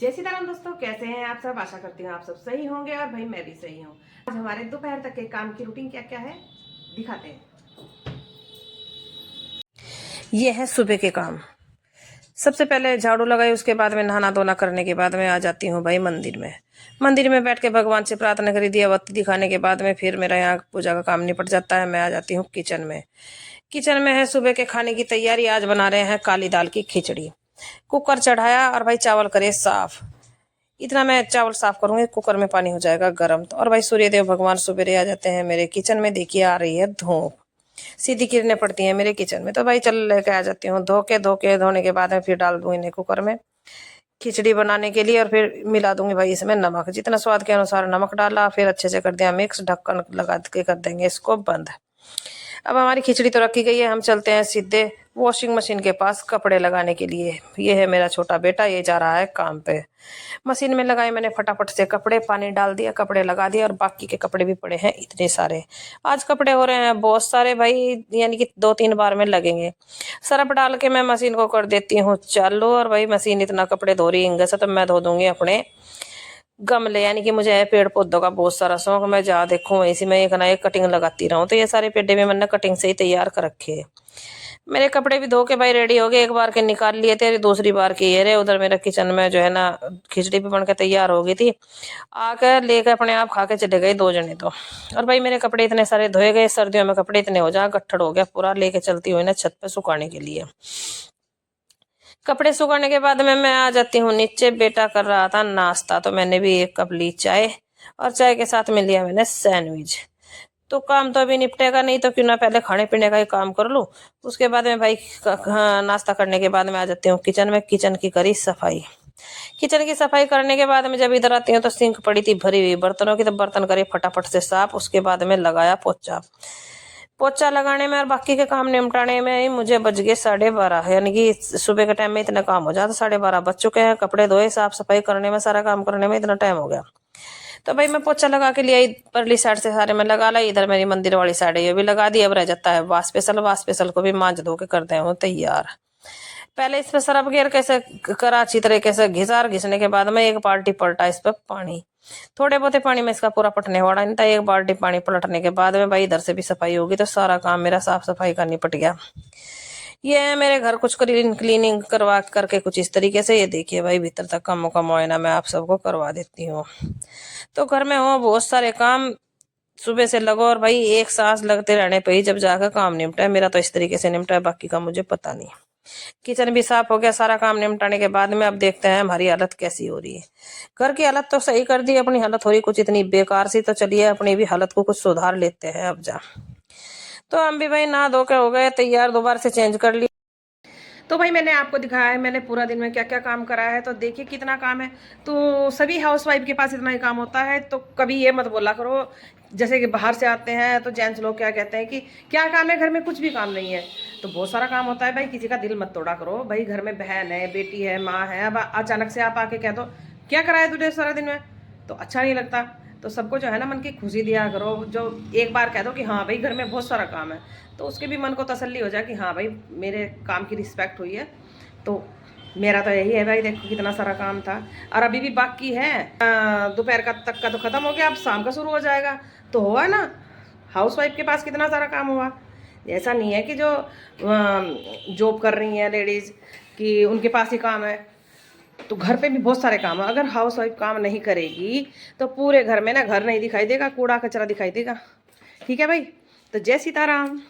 जय सीताराम दोस्तों, कैसे हैं आप सब। आशा करती हूँ आप सब सही होंगे और भाई मैं भी सही हूँ। आज हमारे दोपहर तक के काम की रूटीन क्या क्या है दिखाते हैं। ये है सुबह के काम। सबसे पहले झाड़ू लगाई, उसके बाद में नहाना धोना करने के बाद में आ जाती हूँ भाई मंदिर में बैठ के भगवान से प्रार्थना करी, दिया बत्ती दिखाने के बाद में फिर मेरा यहाँ पूजा का काम निपट जाता है। मैं आ जाती हूँ किचन में है सुबह के खाने की तैयारी। आज बना रहे हैं काली दाल की खिचड़ी। कुकर चढ़ाया और भाई चावल करे साफ। इतना मैं चावल साफ करूंगी, कुकर में पानी हो जाएगा गर्म। तो और भाई सूर्यदेव भगवान सवेरे आ जाते हैं मेरे किचन में। देखिए आ रही है धूप, सीधी किरणें पड़ती हैं मेरे किचन में। तो भाई चल लेके आ जाती हूँ। धोने के बाद में फिर डाल दूंगी इन्हें कुकर में खिचड़ी बनाने के लिए। और फिर मिला दूंगी भाई इसमें नमक, जितना स्वाद के अनुसार नमक डाला। फिर अच्छे से कर दिया मिक्स, ढक्कन लगा के कर देंगे इसको बंद। अब हमारी खिचड़ी तो रखी गई है, हम चलते हैं सीधे वॉशिंग मशीन के पास कपड़े लगाने के लिए। ये है मेरा छोटा बेटा, ये जा रहा है काम पे। मशीन में लगाए मैंने फटाफट से कपड़े, पानी डाल दिया, कपड़े लगा दिया। और बाकी के कपड़े भी पड़े हैं इतने सारे। आज कपड़े हो रहे हैं बहुत सारे भाई, यानी कि 2-3 बार में लगेंगे। सरफ डाल के मैं मशीन को कर देती हूँ चालू। और भाई मशीन इतना कपड़े धो रही है, तो मैं धो दूंगी अपने गमले। यानी कि मुझे है पेड़ पौधों का बहुत सारा शौक। मैं जहाँ देखूँ इसी में एक ना एक कटिंग लगाती रहूँ। तो ये सारे पेड़े भी मैंने कटिंग से ही तैयार कर रखे है। मेरे कपड़े भी धो के भाई रेडी हो गए। एक बार के निकाल लिए थे, दूसरी बार की ये रहे। उधर मेरा किचन में जो है ना खिचड़ी भी बन के तैयार हो गई थी। आकर लेकर अपने आप खा के चले गए 2 जने तो। और भाई मेरे कपड़े इतने सारे धोए गए। सर्दियों में कपड़े इतने हो जा गट्ठड़ हो गया पूरा, लेके चलती हुई ना छत पे सुखाने के लिए। कपड़े सुखाने के बाद में मैं आ जाती हूँ नीचे। बेटा कर रहा था नाश्ता, तो मैंने भी 1 कप ली चाय। और चाय के साथ में लिया मैंने सैंडविच। तो काम तो अभी निपटेगा नहीं, तो क्यों ना पहले खाने पीने का ही काम कर लूं। उसके बाद में भाई नाश्ता करने के बाद में आ जाती हूँ किचन में। किचन की करी सफाई। किचन की सफाई करने के बाद में जब इधर आती हूँ तो सिंक पड़ी थी भरी हुई बर्तनों की। तो बर्तन करे फटाफट से साफ। उसके बाद में लगाया पोछा। पोछा लगाने में और बाकी के काम निपटाने में ही मुझे बज गए 12:30। यानी कि सुबह के टाइम में इतना काम हो जाता, 12:30 बज चुके हैं। कपड़े धोए, साफ सफाई करने में, सारा काम करने में इतना टाइम हो गया। तो भाई मैं पोछा लगा के लिए परली साइड से सारे में लगा ला। इधर मेरी मंदिर वाली साइड है, ये भी लगा दी। अब रह जाता है वाश स्पेशल को भी मांज धो के करते हैं तैयार। पहले इस पे सरफ घेर कैसे करा अच्छी तरीके से घिसने के बाद में 1 बाल्टी पलटा इस पे पानी। थोड़े बहुते पानी में इसका पूरा पटने वाला नहीं था। 1 बाल्टी पानी पलटने के बाद में भाई इधर से भी सफाई होगी। तो सारा काम मेरा साफ सफाई का निपट गया। ये है मेरे घर कुछ क्लीनिंग करवा करके कुछ इस तरीके से। ये देखिए भाई भीतर तक का मुआयना मैं आप सबको करवा देती हूँ। तो घर में हो बहुत सारे काम, सुबह से लगो और भाई एक सांस लगते रहने पे ही जब जाकर काम निपटा है। मेरा तो इस तरीके से निपटा है, बाकी का मुझे पता नहीं। किचन भी साफ हो गया। सारा काम निपटाने के बाद में अब देखते हैं हमारी हालत कैसी हो रही है। घर की हालत तो सही कर दी, अपनी हालत हो रही कुछ इतनी बेकार सी। तो चलिए अपनी भी हालत को कुछ सुधार लेते हैं अब जा। तो हम भी भाई नहा धो के हो गए तैयार, दोबारा से चेंज कर लिया। तो भाई मैंने आपको दिखाया है मैंने पूरा दिन में क्या क्या काम करा है। तो देखिए कितना काम है। तो सभी हाउसवाइफ के पास इतना ही काम होता है। तो कभी ये मत बोला करो, जैसे कि बाहर से आते हैं तो जेंट्स लोग क्या कहते हैं कि क्या काम है घर में, कुछ भी काम नहीं है। तो बहुत सारा काम होता है भाई, किसी का दिल मत तोड़ा करो। भाई घर में बहन है, बेटी है, माँ है। अब अचानक से आप आके कह दो क्या करा है तुझे सारा दिन में, तो अच्छा नहीं लगता। तो सबको जो है ना मन की खुशी दिया करो। जो एक बार कह दो कि हाँ भाई घर में बहुत सारा काम है, तो उसके भी मन को तसल्ली हो जाए कि हाँ भाई मेरे काम की रिस्पेक्ट हुई है। तो मेरा तो यही है भाई, देखो कितना सारा काम था और अभी भी बाकी है। दोपहर का तक का तो ख़त्म हो गया, अब शाम का शुरू हो जाएगा। तो हुआ ना हाउस वाइफ के पास कितना सारा काम हुआ। ऐसा नहीं है कि जो जॉब कर रही हैं लेडीज़ कि उनके पास ही काम है। तो घर पे भी बहुत सारे काम है। अगर हाउस वाइफ काम नहीं करेगी तो पूरे घर में ना घर नहीं दिखाई देगा, कूड़ा कचरा दिखाई देगा। ठीक है भाई, तो जय सीताराम।